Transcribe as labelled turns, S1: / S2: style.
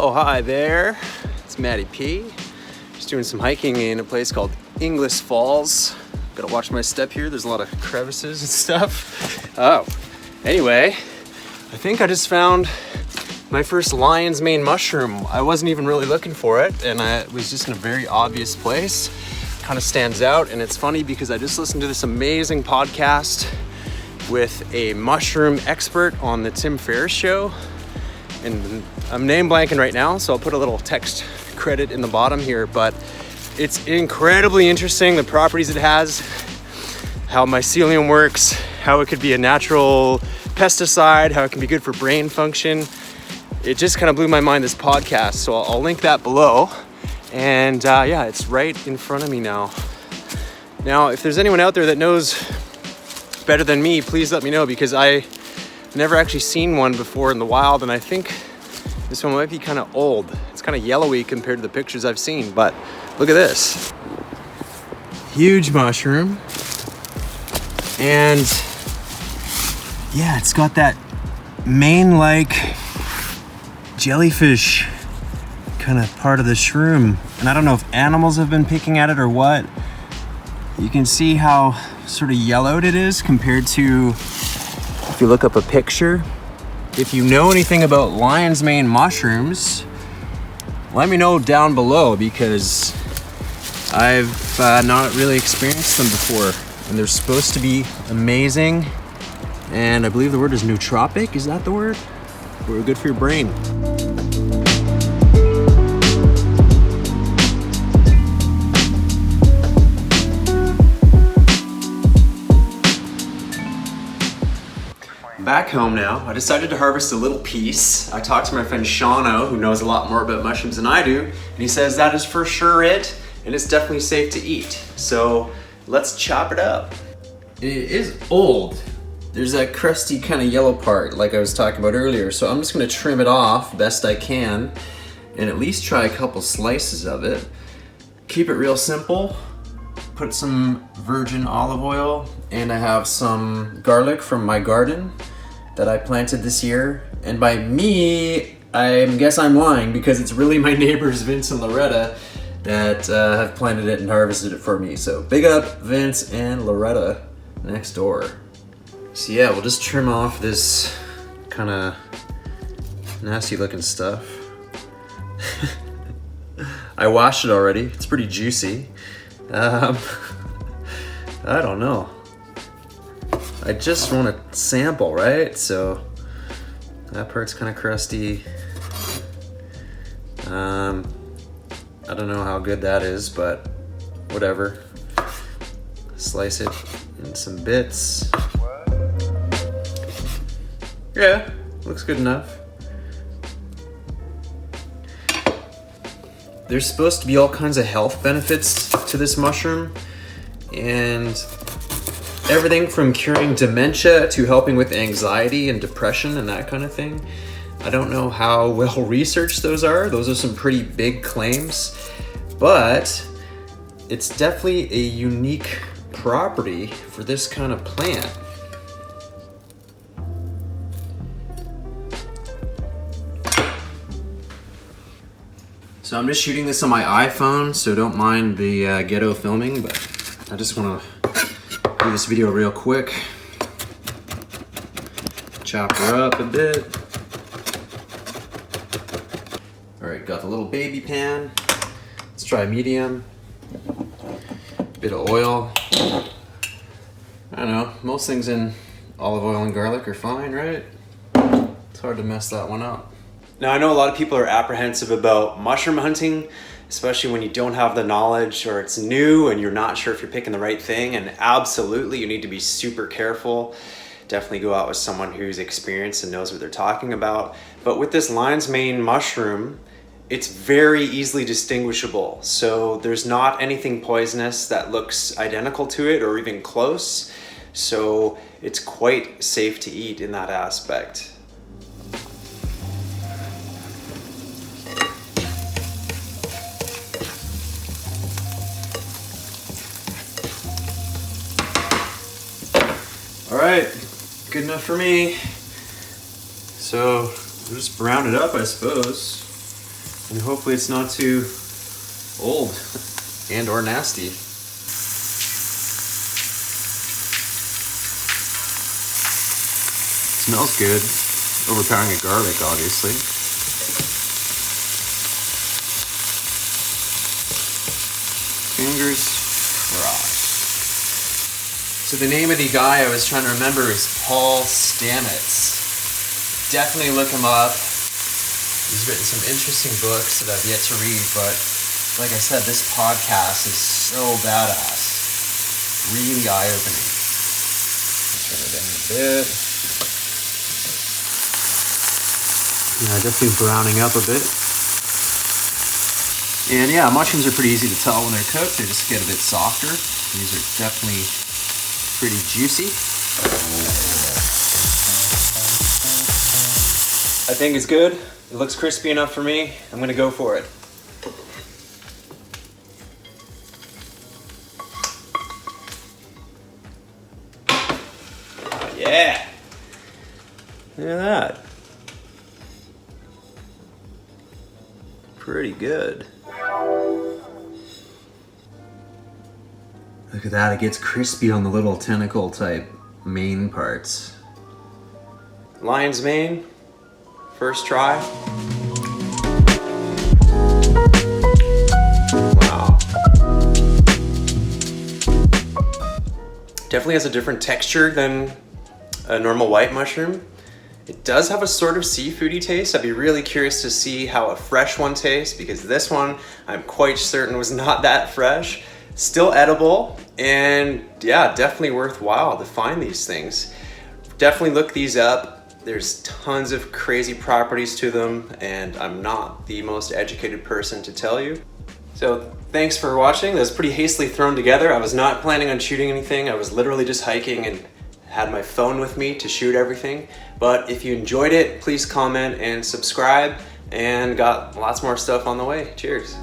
S1: Oh, hi there. It's Matty P. Just doing some hiking in a place called Inglis Falls. Gotta watch my step here. There's a lot of crevices and stuff. Oh, anyway, I think I just found my first lion's mane mushroom. I wasn't even really looking for it, and it was just in a very obvious place. Kind of stands out, and it's funny because I just listened to this amazing podcast with a mushroom expert on the Tim Ferriss show. And I'm name blanking right now, so I'll put a little text credit in the bottom here, but it's incredibly interesting, the properties it has, how mycelium works, how it could be a natural pesticide, how it can be good for brain function. It just kind of blew my mind, this podcast, so I'll link that below. And yeah, it's right in front of me now. Now, if there's anyone out there that knows better than me, please let me know, because I never actually seen one before in the wild, and I think this one might be kind of old. It's kind of yellowy compared to the pictures I've seen, but look at this. Huge mushroom. And yeah, it's got that mane-like jellyfish kind of part of the shroom. And I don't know if animals have been picking at it or what. You can see how sort of yellowed it is compared to, if you look up a picture. If you know anything about lion's mane mushrooms, let me know down below, because I've not really experienced them before, and they're supposed to be amazing. And I believe the word is nootropic. Is that the word? Or good for your brain. Back home now. I decided to harvest a little piece. I talked to my friend Shauno, who knows a lot more about mushrooms than I do, and he says that is for sure it, and it's definitely safe to eat. So let's chop it up. It is old. There's that crusty kind of yellow part like I was talking about earlier, so I'm just gonna trim it off best I can and at least try a couple slices of it. Keep it real simple. Put some virgin olive oil, and I have some garlic from my garden that I planted this year. And by me, I guess I'm lying, because it's really my neighbors Vince and Loretta that have planted it and harvested it for me. So big up Vince and Loretta next door. So yeah, we'll just trim off this kind of nasty looking stuff. I washed it already. It's pretty juicy. I don't know. I just want to sample, right? So that part's kind of crusty. I don't know how good that is, but whatever. Slice it in some bits. Yeah, looks good enough. There's supposed to be all kinds of health benefits to this mushroom, and everything from curing dementia to helping with anxiety and depression and that kind of thing. I don't know how well researched those are. Those are some pretty big claims, but it's definitely a unique property for this kind of plant. So I'm just shooting this on my iPhone, so don't mind the ghetto filming, but I just want to do this video real quick. Chop her up a bit. All right, got the little baby pan. Let's try medium. Bit of oil. I don't know, most things in olive oil and garlic are fine, right? It's hard to mess that one up. Now, I know a lot of people are apprehensive about mushroom hunting, especially when you don't have the knowledge or it's new and you're not sure if you're picking the right thing. And absolutely, you need to be super careful. Definitely go out with someone who's experienced and knows what they're talking about. But with this lion's mane mushroom, it's very easily distinguishable. So there's not anything poisonous that looks identical to it or even close. So it's quite safe to eat in that aspect. All right, good enough for me. So we'll just brown it up, I suppose. And hopefully it's not too old and or nasty. Smells good. Overpowering the garlic, obviously. Fingers crossed. So the name of the guy I was trying to remember is Paul Stamets. Definitely look him up. He's written some interesting books that I've yet to read, but like I said, this podcast is so badass. Really eye-opening. Turn it down a bit. Yeah, definitely browning up a bit. And yeah, mushrooms are pretty easy to tell when they're cooked. They just get a bit softer. These are definitely pretty juicy. I think it's good. It looks crispy enough for me. I'm gonna go for it. Yeah. Look at that. Pretty good. Look at that, it gets crispy on the little tentacle type mane parts. Lion's mane, first try. Wow. Definitely has a different texture than a normal white mushroom. It does have a sort of seafoody taste. I'd be really curious to see how a fresh one tastes, because this one I'm quite certain was not that fresh. Still edible, and yeah, definitely worthwhile to find these things. Definitely look these up. There's tons of crazy properties to them, and I'm not the most educated person to tell you. So thanks for watching. That was pretty hastily thrown together. I was not planning on shooting anything. I was literally just hiking and had my phone with me to shoot everything. But if you enjoyed it, please comment and subscribe, and got lots more stuff on the way. Cheers.